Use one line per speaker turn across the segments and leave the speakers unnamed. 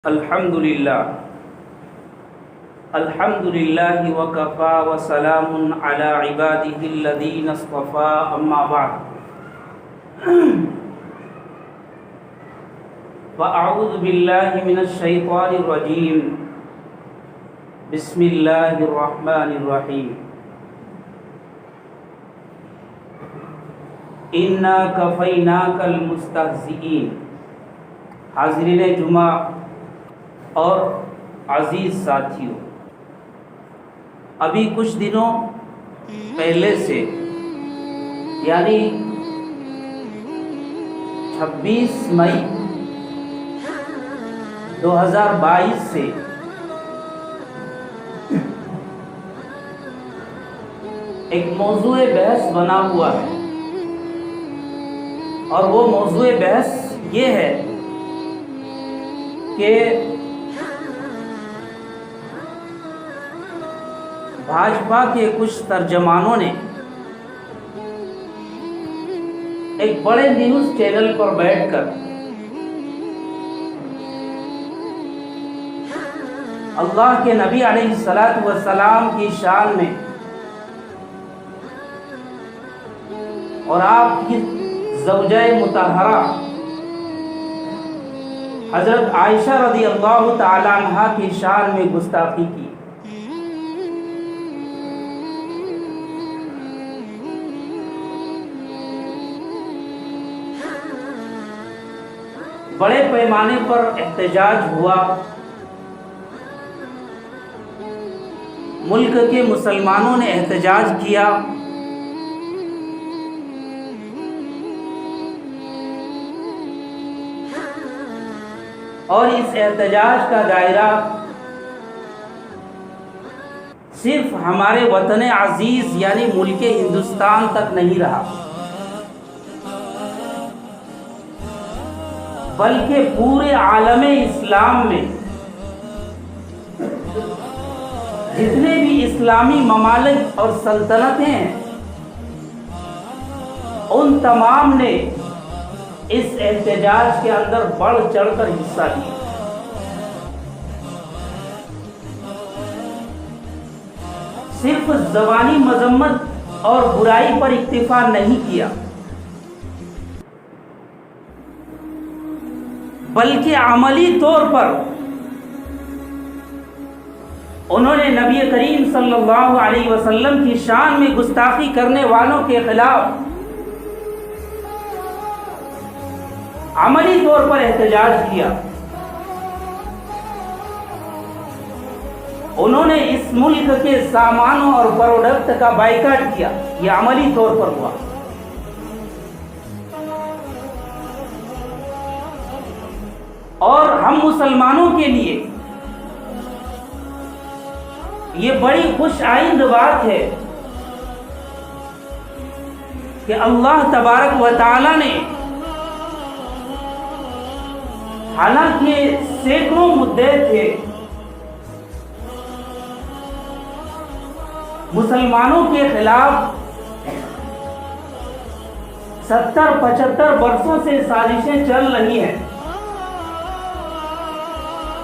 الحمدللہ وکفا وسلام علی عبادہ الذین اصطفیٰ اما بعد فاعوذ باللہ من الشیطان الرجیم بسم اللہ الرحمن الرحیم انا کفیناک المستہزئین۔ حاضرین جمعہ اور عزیز ساتھیوں، ابھی کچھ دنوں پہلے سے یعنی 26 مئی 2022 سے ایک موضوع بحث بنا ہوا ہے، اور وہ موضوع بحث یہ ہے کہ بھاجپا کے کچھ ترجمانوں نے ایک بڑے نیوز چینل پر بیٹھ کر اللہ کے نبی علیہ الصلاۃ والسلام کی شان میں اور آپ کی زوجہ مطہرہ حضرت عائشہ رضی اللہ تعالی عنہا کی شان میں گستاخی کی۔ بڑے پیمانے پر احتجاج ہوا، ملک کے مسلمانوں نے احتجاج کیا، اور اس احتجاج کا دائرہ صرف ہمارے وطن عزیز یعنی ملک ہندوستان تک نہیں رہا، بلکہ پورے عالم اسلام میں جتنے بھی اسلامی ممالک اور سلطنتیں ہیں، ان تمام نے اس احتجاج کے اندر بڑھ چڑھ کر حصہ لیا۔ صرف زبانی مذمت اور برائی پر اکتفا نہیں کیا، بلکہ عملی طور پر انہوں نے نبی کریم صلی اللہ علیہ وسلم کی شان میں گستاخی کرنے والوں کے خلاف عملی طور پر احتجاج کیا۔ انہوں نے اس ملک کے سامانوں اور پروڈکٹ کا بائیکاٹ کیا، یہ عملی طور پر ہوا۔ اور ہم مسلمانوں کے لیے یہ بڑی خوش آئند بات ہے کہ اللہ تبارک و تعالی نے حالانکہ سینکڑوں مدعے تھے، مسلمانوں کے خلاف 70-75 برسوں سے سازشیں چل رہی ہیں،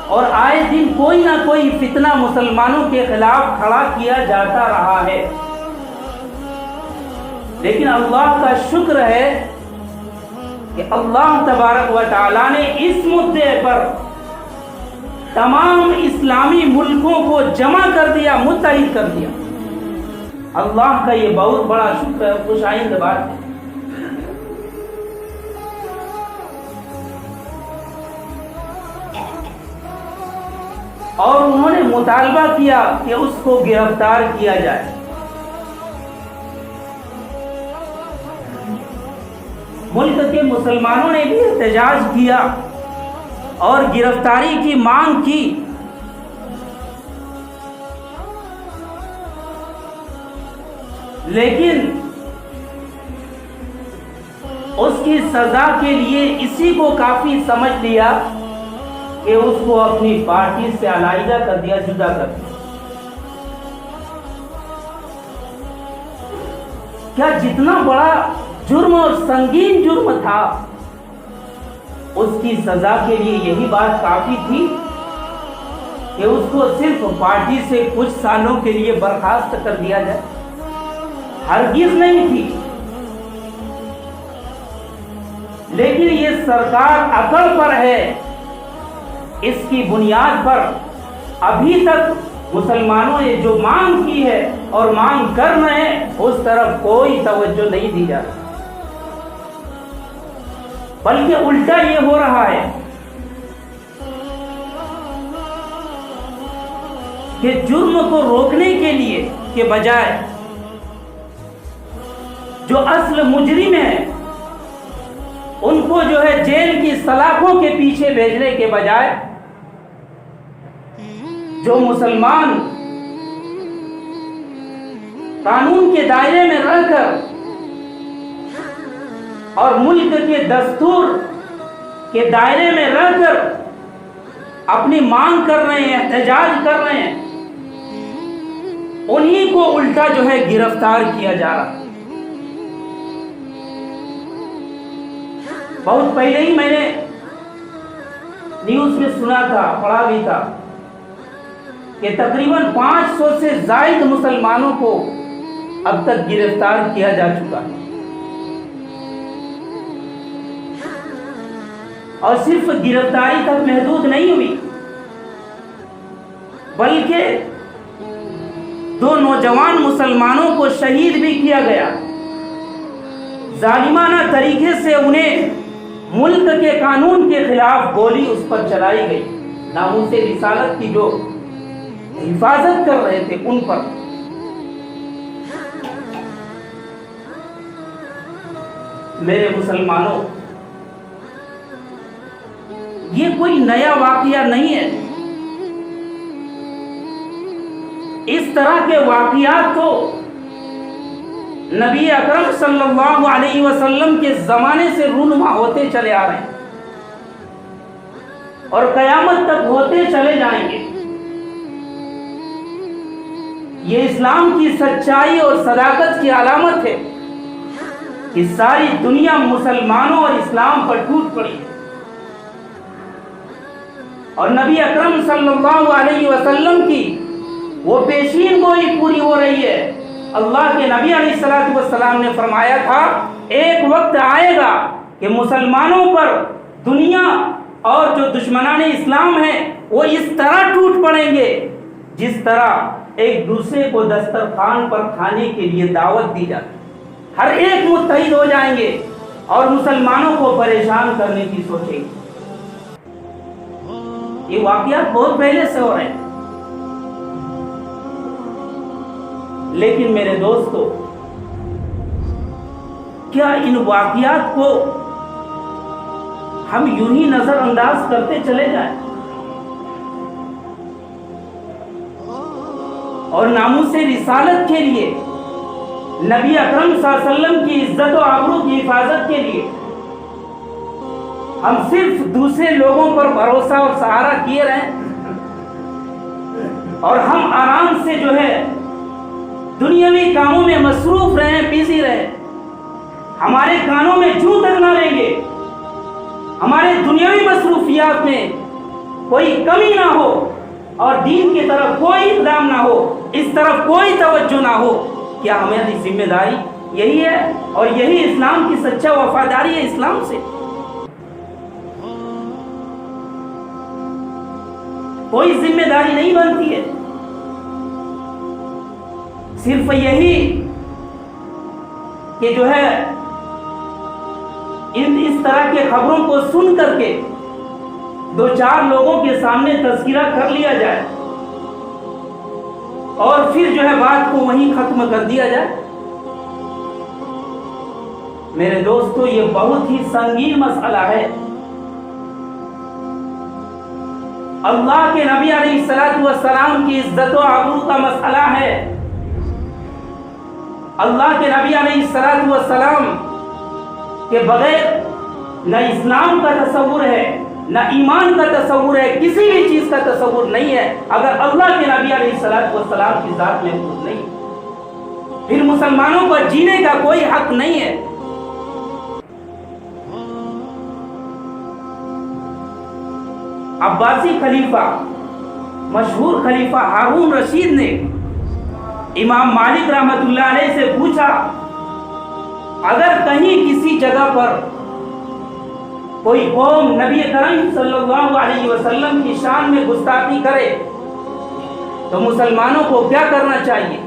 اور آئے دن کوئی نہ کوئی فتنہ مسلمانوں کے خلاف کھڑا کیا جاتا رہا ہے، لیکن اللہ کا شکر ہے کہ اللہ تبارک و تعالیٰ نے اس مدعے پر تمام اسلامی ملکوں کو جمع کر دیا، متحد کر دیا۔ اللہ کا یہ بہت بڑا شکر ہے، خوش آئند بات ہے۔ اور انہوں نے مطالبہ کیا کہ اس کو گرفتار کیا جائے۔ ملک کے مسلمانوں نے بھی احتجاج کیا اور گرفتاری کی مانگ کی، لیکن اس کی سزا کے لیے اسی کو کافی سمجھ لیا کہ اس کو اپنی پارٹی سے علیحدہ کر دیا، جدا کر دیا۔ کیا جتنا بڑا جرم اور سنگین جرم تھا، اس کی سزا کے لیے یہی بات کافی تھی کہ اس کو صرف پارٹی سے کچھ سالوں کے لیے برخاست کر دیا جائے؟ ہرگز نہیں تھی. لیکن یہ سرکار عقل پر ہے، اس کی بنیاد پر ابھی تک مسلمانوں نے جو مانگ کی ہے اور مانگ کر رہے ہیں اس طرف کوئی توجہ نہیں دی جا رہی، بلکہ الٹا یہ ہو رہا ہے کہ جرم کو روکنے کے لیے کے بجائے جو اصل مجرم ہیں ان کو جو ہے جیل کی سلاخوں کے پیچھے بھیجنے کے بجائے جو مسلمان قانون کے دائرے میں رہ کر اور ملک کے دستور کے دائرے میں رہ کر اپنی مانگ کر رہے ہیں، احتجاج کر رہے ہیں، انہی کو الٹا جو ہے گرفتار کیا جا رہا ہے. بہت پہلے ہی میں نے نیوز میں سنا تھا، پڑھا بھی تھا کہ تقریباً 500 سے زائد مسلمانوں کو اب تک گرفتار کیا جا چکا ہے. اور صرف گرفتاری تک محدود نہیں ہوئی، بلکہ 2 نوجوان مسلمانوں کو شہید بھی کیا گیا. ظالمانہ طریقے سے انہیں ملک کے قانون کے خلاف گولی اس پر چلائی گئی. ناموس رسالت کی جو حفاظت کر رہے تھے ان پر. میرے مسلمانوں، یہ کوئی نیا واقعہ نہیں ہے. اس طرح کے واقعات تو نبی اکرم صلی اللہ علیہ وسلم کے زمانے سے رونما ہوتے چلے آ رہے ہیں اور قیامت تک ہوتے چلے جائیں گے. یہ اسلام کی سچائی اور صداقت کی علامت ہے کہ ساری دنیا مسلمانوں اور اسلام پر ٹوٹ پڑی ہے اور نبی اکرم صلی اللہ علیہ وسلم کی وہ پیشین گوئی پوری ہو رہی ہے. اللہ کے نبی علیہ السلام نے فرمایا تھا ایک وقت آئے گا کہ مسلمانوں پر دنیا اور جو دشمنان اسلام ہیں وہ اس طرح ٹوٹ پڑیں گے جس طرح ایک دوسرے کو دسترخوان پر کھانے کے لیے دعوت دی جاتی. ہر ایک متحد ہو جائیں گے اور مسلمانوں کو پریشان کرنے کی سوچیں گے. یہ واقعات بہت پہلے سے ہو رہے ہیں. لیکن میرے دوستو، کیا ان واقعات کو ہم یوں ہی نظر انداز کرتے چلے جائیں اور ناموس رسالت کے لیے، نبی اکرم صلی اللہ علیہ وسلم کی عزت و آبرو کی حفاظت کے لیے ہم صرف دوسرے لوگوں پر بھروسہ اور سہارا کیے رہیں اور ہم آرام سے جو ہے دنیاوی کاموں میں مصروف رہیں، بزی رہیں، ہمارے کانوں میں جوں تک نہ لیں گے، ہمارے دنیاوی مصروفیات میں کوئی کمی نہ ہو اور دین کی طرف کوئی اقدام نہ ہو، اس طرف کوئی توجہ نہ ہو. کیا ہماری ذمہ داری یہی ہے اور یہی اسلام کی سچا وفاداری ہے اسلام سے؟ کوئی ذمہ داری نہیں بنتی ہے. صرف یہی کہ جو ہے اس طرح کے خبروں کو سن کر کے 2-4 لوگوں کے سامنے تذکرہ کر لیا جائے اور پھر جو ہے بات کو وہیں ختم کر دیا جائے. میرے دوستو، یہ بہت ہی سنگین مسئلہ ہے. اللہ کے نبی علیہ السلام کی عزت و آبرو کا مسئلہ ہے. اللہ کے نبی علیہ السلام کے بغیر نہ اسلام کا تصور ہے، نہ ایمان کا تصور ہے، کسی بھی چیز کا تصور نہیں ہے اگر اللہ کے نبی علیہ السلام کی ذات محفوظ نہیں. پھر مسلمانوں کو جینے کا کوئی حق نہیں ہے. عباسی خلیفہ مشہور خلیفہ ہارون رشید نے امام مالک رحمۃ اللہ علیہ سے پوچھا، اگر کہیں کسی جگہ پر کوئی قوم نبی کریم صلی اللہ علیہ وسلم کی شان میں گستاخی کرے تو مسلمانوں کو کیا کرنا چاہیے؟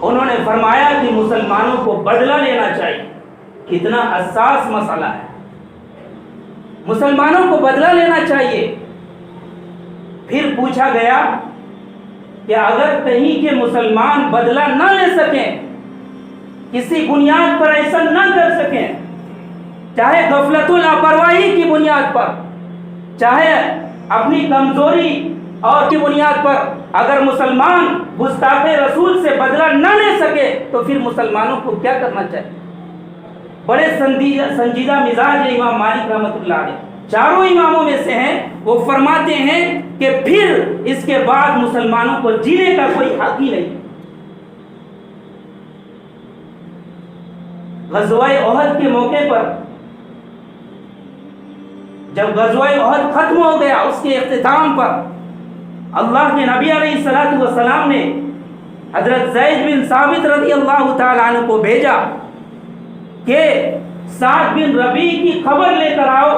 انہوں نے فرمایا کہ مسلمانوں کو بدلہ لینا چاہیے۔ کتنا حساس مسئلہ ہے، مسلمانوں کو بدلہ لینا چاہیے۔ پھر پوچھا گیا کہ اگر کہیں کے مسلمان بدلہ نہ لے سکیں، کسی بنیاد پر ایسا نہ کر سکیں، چاہے غفلت و لاپرواہی کی بنیاد پر، چاہے اپنی کمزوری اور کی بنیاد پر، اگر مسلمان گستاخ رسول سے بدلہ نہ لے سکے تو پھر مسلمانوں کو کیا کرنا چاہیے؟ بڑے سنجیدہ مزاج ہے امام مالک رحمۃ اللہ علیہ، چاروں اماموں میں سے ہیں۔ وہ فرماتے ہیں کہ پھر اس کے بعد مسلمانوں کو جینے کا کوئی حق ہی نہیں۔ غزوہ احد کے موقع پر جب غزوہ احد ختم ہو گیا، اس کے اختتام پر اللہ کے نبی علیہ الصلوۃ والسلام نے حضرت زید بن ثابت رضی اللہ تعالیٰ عنہ کو بھیجا کہ سعد بن ربیع کی خبر لے کر آؤ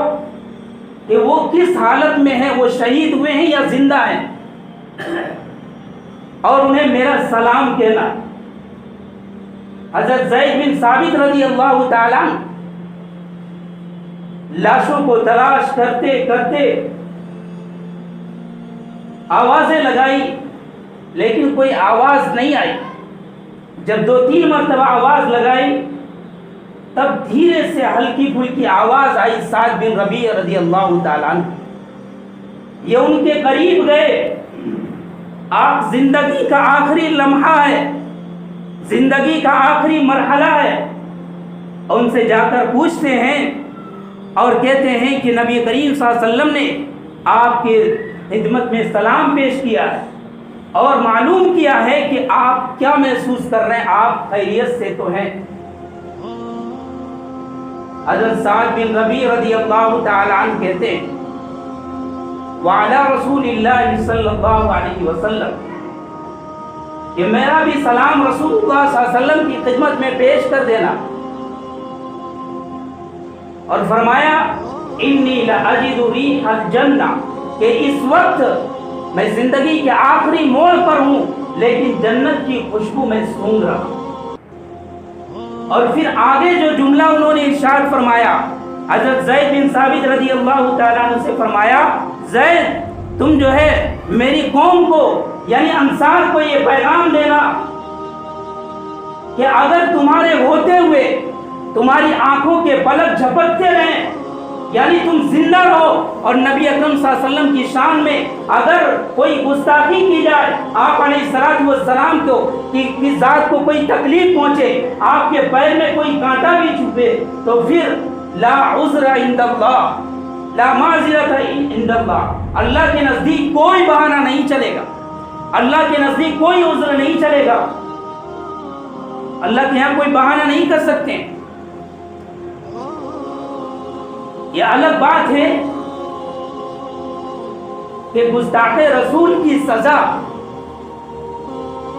کہ وہ کس حالت میں ہیں، وہ شہید ہوئے ہیں یا زندہ ہیں، اور انہیں میرا سلام کہنا۔ حضرت زید بن ثابت رضی اللہ تعالیٰ عنہ لاشوں کو تلاش کرتے کرتے آوازیں لگائی، لیکن کوئی آواز نہیں آئی۔ جب 2-3 مرتبہ آواز لگائی تب دھیرے سے ہلکی پھلکی آواز آئی، سعد بن ربیع رضی اللہ تعالیٰ عنہ۔ یہ ان کے قریب گئے، آپ زندگی کا آخری لمحہ ہے، زندگی کا آخری مرحلہ ہے، اور ان سے جا کر پوچھتے ہیں اور کہتے ہیں کہ نبی کریم صلی اللہ علیہ وسلم نے آپ کے خدمت میں سلام پیش کیا ہے اور معلوم کیا ہے کہ آپ کیا محسوس کر رہے ہیں، آپ خیریت سے تو ہیں۔ حضرت سعد بن ربیع رضی اللہ تعالی عنہ کہتے ہیں وعلی رسول اللہ صلی اللہ علیہ وسلم، کہ میرا بھی سلام رسول اللہ صلی اللہ علیہ وسلم کی خدمت میں پیش کر دینا، اور فرمایا انی لاجد ریح الجنہ، کہ اس وقت میں زندگی کے آخری موڑ پر ہوں لیکن جنت کی خوشبو میں سونگھ رہا ہوں۔ اور پھر آگے جو جملہ انہوں نے ارشاد فرمایا، حضرت زید بن ثابت رضی اللہ تعالیٰ عنہ سے فرمایا، زید تم جو ہے میری قوم کو یعنی انصار کو یہ پیغام دینا کہ اگر تمہارے ہوتے ہوئے تمہاری آنکھوں کے پلک جھپکتے رہیں، یعنی تم زندہ رہو، اور نبی اکرم صلی اللہ علیہ وسلم کی شان میں اگر کوئی گستاخی کی جائے، آپ علیہ الصلوۃ والسلام کو کی ذات کو کوئی تکلیف پہنچے، آپ کے پیر میں کوئی کانٹا بھی چھپے، تو پھر لا عذر عند اللہ، لا معذرت عند اللہ، اللہ کے نزدیک کوئی بہانہ نہیں چلے گا، اللہ کے نزدیک کوئی عذر نہیں چلے گا، اللہ کے یہاں کوئی بہانہ نہیں کر سکتے۔ یہ الگ بات ہے کہ گستاخ رسول کی سزا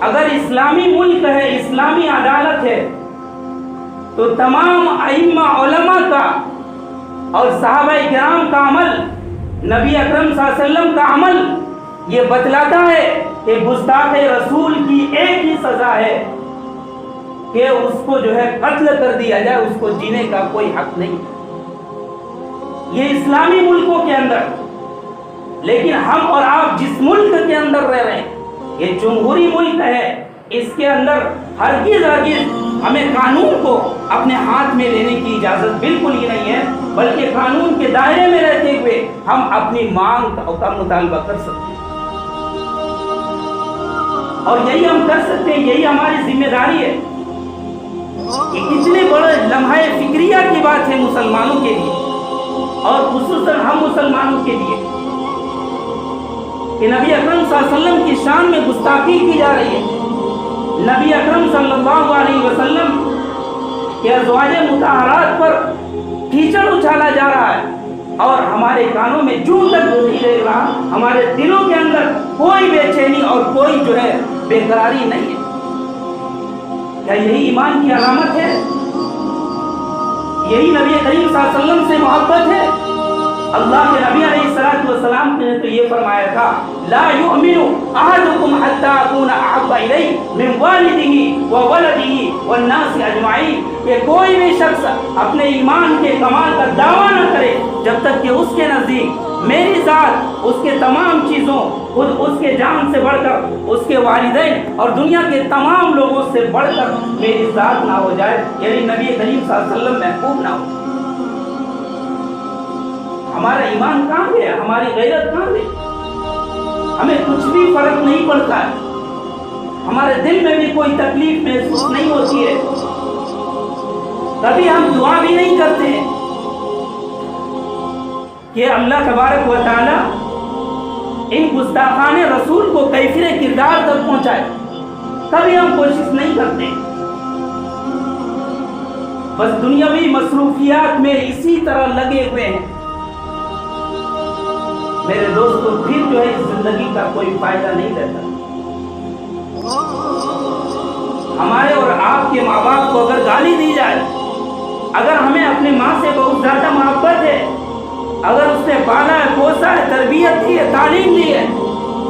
اگر اسلامی ملک ہے، اسلامی عدالت ہے، تو تمام ائمہ علماء کا اور صحابہ کرام کا عمل، نبی اکرم صلی اللہ علیہ وسلم کا عمل یہ بتلاتا ہے کہ گستاخ رسول کی ایک ہی سزا ہے کہ اس کو جو ہے قتل کر دیا جائے، اس کو جینے کا کوئی حق نہیں۔ یہ اسلامی ملکوں کے اندر، لیکن ہم اور آپ جس ملک کے اندر رہ رہے ہیں یہ جمہوری ملک ہے، اس کے اندر ہرگز ہمیں قانون کو اپنے ہاتھ میں لینے کی اجازت بالکل ہی نہیں ہے، بلکہ قانون کے دائرے میں رہتے ہوئے ہم اپنی مانگ کا مطالبہ کر سکتے ہیں، اور یہی ہم کر سکتے ہیں، یہی ہماری ذمہ داری ہے۔ یہ کتنے بڑے لمحہ فکریہ کی بات ہے مسلمانوں کے لیے، اور خصوصاً ہم مسلمانوں کے لیے، کہ نبی اکرم صلی اللہ علیہ وسلم کی شان میں گستاخی کی جا رہی ہے، نبی اکرم صلی اللہ علیہ وسلم کے ازواج مطہرات پر کیچڑ اچھالا جا رہا ہے، اور ہمارے کانوں میں جوں تک نہیں رہ رہا، ہمارے دلوں کے اندر کوئی بے چینی اور کوئی جو ہے بے قراری نہیں ہے۔ کیا یہی ایمان کی علامت ہے؟ یہی نبی کریم صلی اللہ علیہ وسلم سے محبت ہے؟ اللہ کے نبی علیہ السلام نے تو یہ فرمایا تھا، لا یؤمن احدکم حتی اکون احب الیہ من والدہ وولدہ والناس اجمعین، کہ کوئی بھی شخص اپنے ایمان کے کمال کا دعویٰ نہ کرے جب تک کہ اس کے نزدیک میری ذات اس کے تمام چیزوں، خود اس کے جان سے بڑھ کر اس کے والدین اور دنیا کے تمام لوگوں سے بڑھ کر میری ذات نہ ہو جائے، یعنی نبی کریم صلی اللہ علیہ وسلم محبوب نہ ہو۔ ہمارا ایمان کہاں گیا؟ ہماری غیرت کہاں گئی؟ ہمیں کچھ بھی فرق نہیں پڑتا ہے، ہمارے دل میں بھی کوئی تکلیف محسوس نہیں ہوتی ہے، کبھی ہم دعا بھی نہیں کرتے ہیں کہ اللہ تبارک و تعالی ان گستاخان رسول کو کیفر کردار تک پہنچائے، کبھی ہم کوشش نہیں کرتے، بس دنیاوی مصروفیات میں اسی طرح لگے ہوئے ہیں۔ میرے دوستو، پھر جو ہے اس زندگی کا کوئی فائدہ نہیں رہتا۔ ہمارے اور آپ کے ماں باپ کو اگر گالی دی جائے، اگر ہمیں اپنے ماں سے بہت زیادہ محبت ہے، اگر اس نے پالا ہے، پوسا ہے، تربیت کی ہے، تعلیم دی ہے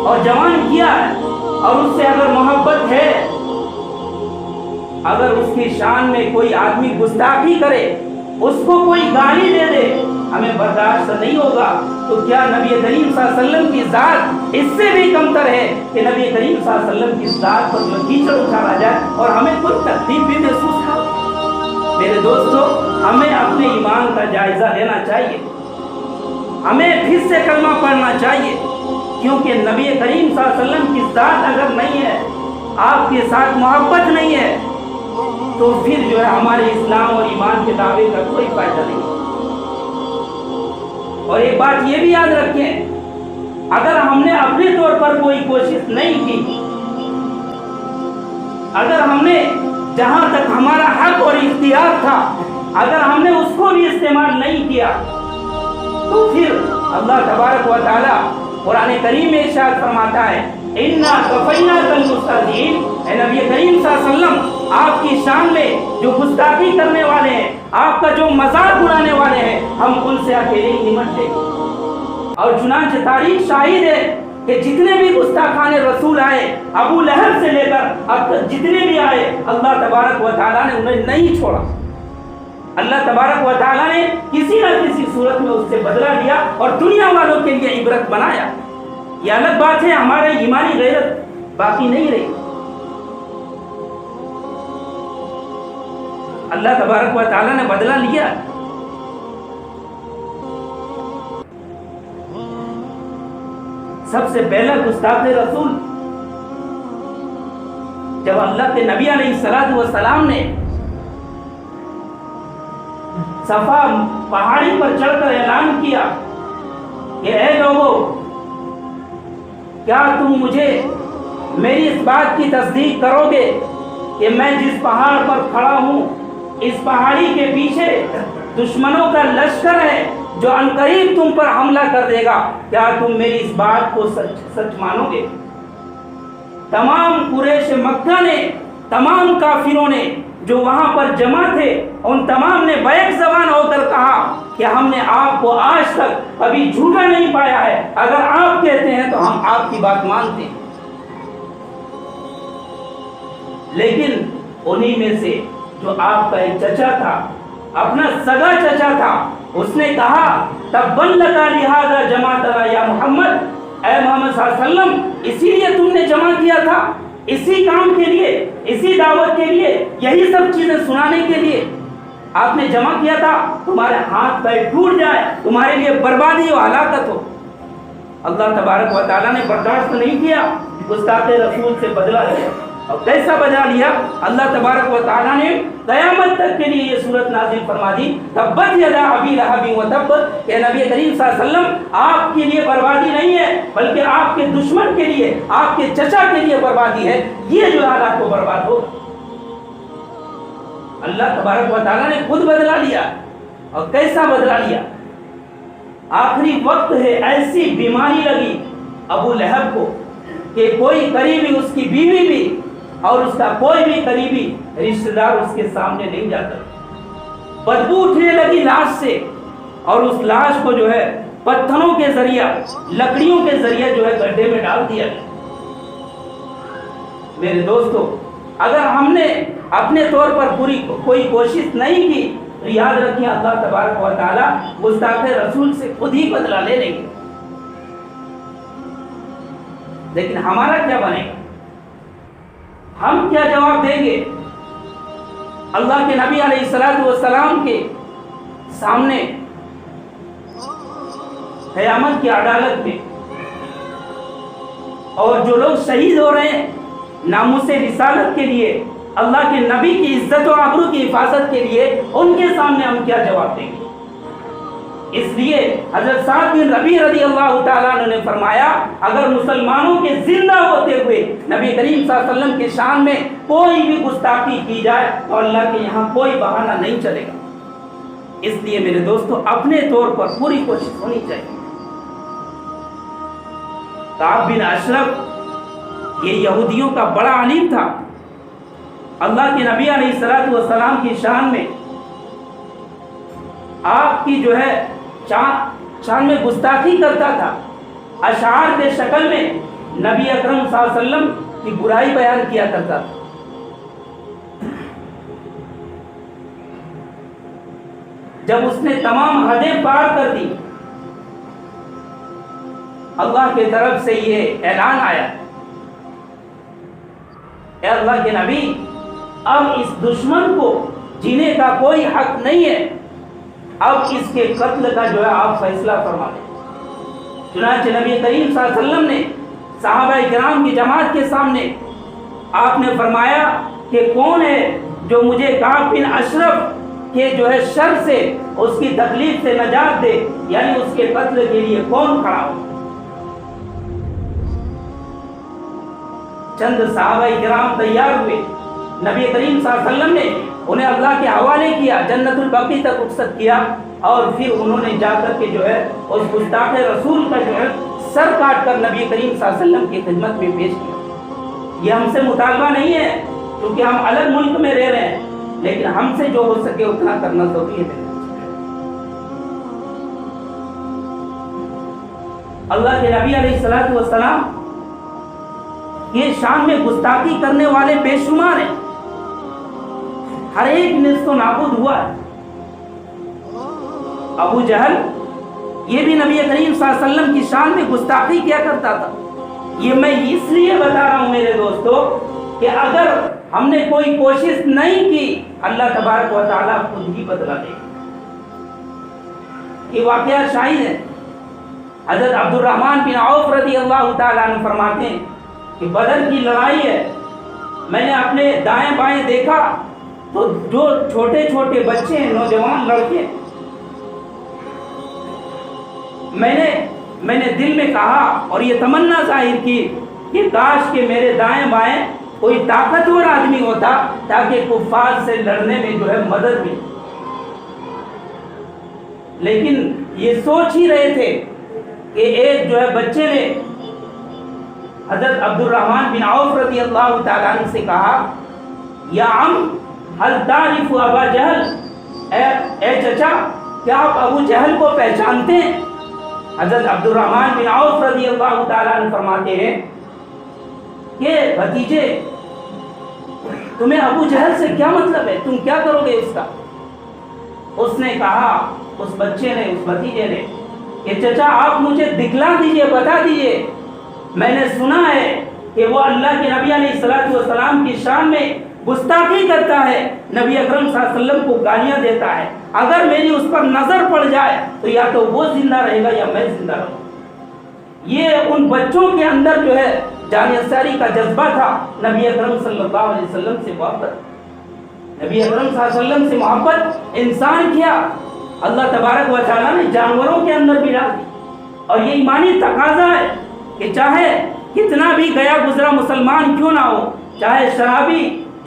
اور جوان کیا ہے، اور اس سے اگر محبت ہے، اگر اس کی شان میں کوئی آدمی گستاخی کرے، اس کو کوئی گالی دے دے، ہمیں برداشت نہیں ہوگا، تو کیا نبی کریم صلی اللہ علیہ وسلم کی ذات اس سے بھی کمتر ہے کہ نبی کریم صلی اللہ علیہ وسلم کی ذات پر جو کیچڑ اٹھایا جائے اور ہمیں کوئی تکلیف بھی محسوس نہ ہو؟ میرے دوستو، ہمیں اپنے ایمان کا جائزہ لینا چاہیے، ہمیں پھر سے کلمہ پڑھنا چاہیے، کیونکہ نبی کریم صلی اللہ علیہ وسلم کی ذات اگر نہیں ہے، آپ کے ساتھ محبت نہیں ہے، تو پھر جو ہے ہمارے اسلام اور ایمان کے دعوے کا کوئی فائدہ نہیں۔ اور ایک بات یہ بھی یاد رکھیں، اگر ہم نے اپنے طور پر کوئی کوشش نہیں کی، اگر ہم نے جہاں تک ہمارا حق اور اختیار تھا اگر ہم نے اس کو بھی استعمال نہیں کیا، تو پھر اللہ تبارک و تعالی قرآن کریم میں ارشاد فرماتا ہے، اِنَّا كَفَيْنَاكَ الْمُسْتَهْزِئِينَ، اے نبی کریم صلی اللہ علیہ وسلم، آپ کی شان میں جو گستاخی کرنے والے ہیں، آپ کا جو مذاق اڑانے والے ہیں، ہم ان سے اکیلے ہی نمٹ لیں گے۔ اور چنانچہ تاریخ شاہد ہے کہ جتنے بھی گستاخان رسول آئے، ابو لہب سے لے کر اب تک جتنے بھی آئے، اللہ تبارک و تعالیٰ نے انہیں نہیں چھوڑا۔ اللہ تبارک و تعالیٰ نے کسی نہ کسی صورت میں اس سے بدلہ لیا اور دنیا والوں کے لیے عبرت بنایا۔ یہ الگ بات ہے، ہمارے ایمانی غیرت باقی نہیں رہی۔ اللہ تبارک و تعالیٰ نے بدلہ لیا۔ سب سے پہلا گستاخ رسول جب اللہ کے نبی علیہ السلام نے صفا پہاڑی پر چڑھ کر اعلان کیا کہ اے لوگوں، کیا تم مجھے میری اس بات کی تصدیق کرو گے کہ میں جس پہاڑ پر کھڑا ہوں، اس پہاڑی کے پیچھے دشمنوں کا لشکر ہے جو عنقریب تم پر حملہ کر دے گا؟ کیا تم میری اس بات کو سچ مانو گے؟ تمام قریش مکہ نے، تمام کافروں نے جو وہاں پر جمع تھے، ان تمام نے بیک زبان ہو کر کہا کہ ہم نے آپ کو آج تک ابھی جھوٹا نہیں پایا ہے، اگر آپ کہتے ہیں تو ہم آپ کی بات مانتے ہیں۔ لیکن انہی میں سے جو آپ کا ایک چچا تھا، اپنا سگا چچا تھا، اس نے کہا تبًّ لک لہذا جمعتنا یا محمد، اے محمد صلی اللہ علیہ وسلم، اسی لیے تم نے جمع کیا تھا، اسی کام کے لیے، اسی دعوت کے لیے، یہی سب چیزیں سنانے کے لیے آپ نے جمع کیا تھا؟ تمہارے ہاتھ پیر ٹوٹ جائے، تمہارے لیے بربادی و ہلاکت ہو۔ اللہ تبارک و تعالیٰ نے برداشت نہیں کیا، گستاخ رسول سے بدلہ لیا۔ اور کیسا بدلہ لیا؟ اللہ تبارک و تعالیٰ نے قیامت تک کے لیے یہ صورت نازل فرما دی، تبت یدا ابی لہب وتب، کہ نبی کریم صلی اللہ علیہ وسلم آپ کے لیے بربادی نہیں ہے، بلکہ آپ کے دشمن کے لیے، آپ کے چچا کے لیے بربادی ہے، یہ جو حالات کو برباد ہو۔ اللہ تبارک و تعالیٰ نے خود بدلہ لیا، اور کیسا بدلہ لیا؟ آخری وقت ہے، ایسی بیماری لگی ابو لہب کو کہ کوئی قریبی، اس کی بیوی بھی اور اس کا کوئی بھی قریبی رشتہ دار اس کے سامنے نہیں جاتا. بدبو اٹھنے لگی لاش سے، اور اس لاش کو جو ہے پتھروں کے ذریعہ، لکڑیوں کے ذریعہ جو ہے گڈھے میں ڈال دیا گیا. میرے دوستو، اگر ہم نے اپنے طور پر کوئی کوشش نہیں کی تو یاد رکھیں اللہ تبارک و تعالی گستاخ رسول سے خود ہی بدلہ لے لیں گے. لیکن ہمارا کیا بنے گا؟ ہم کیا جواب دیں گے اللہ کے نبی علیہ الصلوۃ والسلام کے سامنے قیامت کی عدالت میں؟ اور جو لوگ شہید ہو رہے ہیں ناموس رسالت کے لیے، اللہ کے نبی کی عزت و آبرو کی حفاظت کے لیے، ان کے سامنے ہم کیا جواب دیں گے؟ اس لیے حضرت سعد بن ربیع رضی اللہ تعالیٰ عنہ نے فرمایا، اگر مسلمانوں کے زندہ ہوتے ہوئے نبی کریم صلی اللہ علیہ وسلم کے شان میں کوئی بھی گستاخی کی جائے تو اللہ کے یہاں کوئی بہانہ نہیں چلے گا. اس لیے میرے دوستو، اپنے طور پر پوری کوشش ہونی چاہیے. کعب بن اشرف یہ یہودیوں کا بڑا علیم تھا. اللہ کے نبی علیہ الصلوۃ والسلام کی شان میں، آپ کی جو ہے شان میں گستاخی کرتا تھا. اشعار کے شکل میں نبی اکرم صلی اللہ علیہ وسلم کی برائی بیان کیا کرتا تھا. جب اس نے تمام حدیں پار کر دی، اللہ کی طرف سے یہ اعلان آیا، اے اللہ کے نبی، اب اس دشمن کو جینے کا کوئی حق نہیں ہے، اب اس کے قتل کا جو ہے آپ فیصلہ فرما دیں. چنانچہ نبی کریم صلی اللہ علیہ وسلم نے صحابہ کرام کی جماعت کے سامنے آپ نے فرمایا کہ کون ہے جو مجھے کعب بن اشرف کے جو ہے شر سے، اس کی تکلیف سے نجات دے، یعنی اس کے قتل کے لیے کون کھڑا ہو. چند صحابہ کرام تیار ہوئے، نبی کریم صلی اللہ علیہ وسلم نے انہیں اللہ کے حوالے کیا، جنت البقیع تک رخصت کیا، اور پھر انہوں نے جا کر کے جو ہے اس گستاخ رسول کا جو ہے سر کاٹ کر نبی کریم صلی اللہ علیہ وسلم کی خدمت میں پیش کیا. یہ ہم سے مطالبہ نہیں ہے کیونکہ ہم الگ ملک میں رہ رہے ہیں، لیکن ہم سے جو ہو سکے اتنا کرنا ضروری ہے. اللہ کے نبی علیہ الصلوۃ والسلام یہ شان میں گستاخی کرنے والے بے شمار ہیں، ہر ایک نیست و نابود ہوا ہے. ابو جہل یہ بھی نبی کریم صلی اللہ علیہ وسلم کی شان میں گستاخی کیا کرتا تھا. یہ میں اس لیے بتا رہا ہوں میرے دوستو کہ اگر ہم نے کوئی کوشش نہیں کی اللہ تبارک و تعالیٰ خود ہی بدلا دے. یہ واقعہ شاہد ہے. حضرت عبد الرحمن بن عوف رضی اللہ تعالیٰ عنہ فرماتے ہیں کہ بدر کی لڑائی ہے، میں نے اپنے دائیں بائیں دیکھا تو جو چھوٹے چھوٹے بچے ہیں، نوجوان لڑکے، میں نے دل میں کہا اور یہ تمنا ظاہر کی کہ کاش کہ میرے دائیں بائیں کوئی طاقتور آدمی ہوتا تاکہ کفار سے لڑنے میں جو ہے مدد ملے. لیکن یہ سوچ ہی رہے تھے کہ ایک جو ہے بچے نے حضرت عبد الرحمن بن عوف رضی اللہ تعالیٰ عنہ سے کہا، یا عم هل تعرف ابا جہل، اے چچا کیا آپ ابو جہل کو پہچانتے ہیں؟ حضرت عبد الرحمن بن عوف رضی اللہ تعالیٰ عنہ فرماتے ہیں کہ بھتیجے تمہیں ابو جہل سے کیا مطلب ہے، تم کیا کرو گے اس کا؟ اس نے کہا، اس بچے نے، اس بھتیجے نے، کہ چچا آپ مجھے دکھلا دیجئے، بتا دیجئے، میں نے سنا ہے کہ وہ اللہ کے نبی علیہ الصلوۃ والسلام کی شان میں گستاخی کرتا ہے، نبی اکرم صلی اللہ علیہ وسلم کو گالیاں دیتا ہے، اگر میری اس پر نظر پڑ جائے تو یا تو وہ زندہ رہے گا یا میں زندہ رہوں. یہ ان بچوں کے اندر جو ہے جانثاری کا جذبہ تھا، نبی اکرم صلی اللہ علیہ وسلم سے محبت. نبی اکرم صلی اللہ علیہ وسلم سے محبت انسان کیا، اللہ تبارک و تعالیٰ نے جانوروں کے اندر بھی ڈال دی. اور یہ ایمانی تقاضا ہے کہ چاہے کتنا بھی گیا گزرا مسلمان کیوں نہ ہو، چاہے شرابی،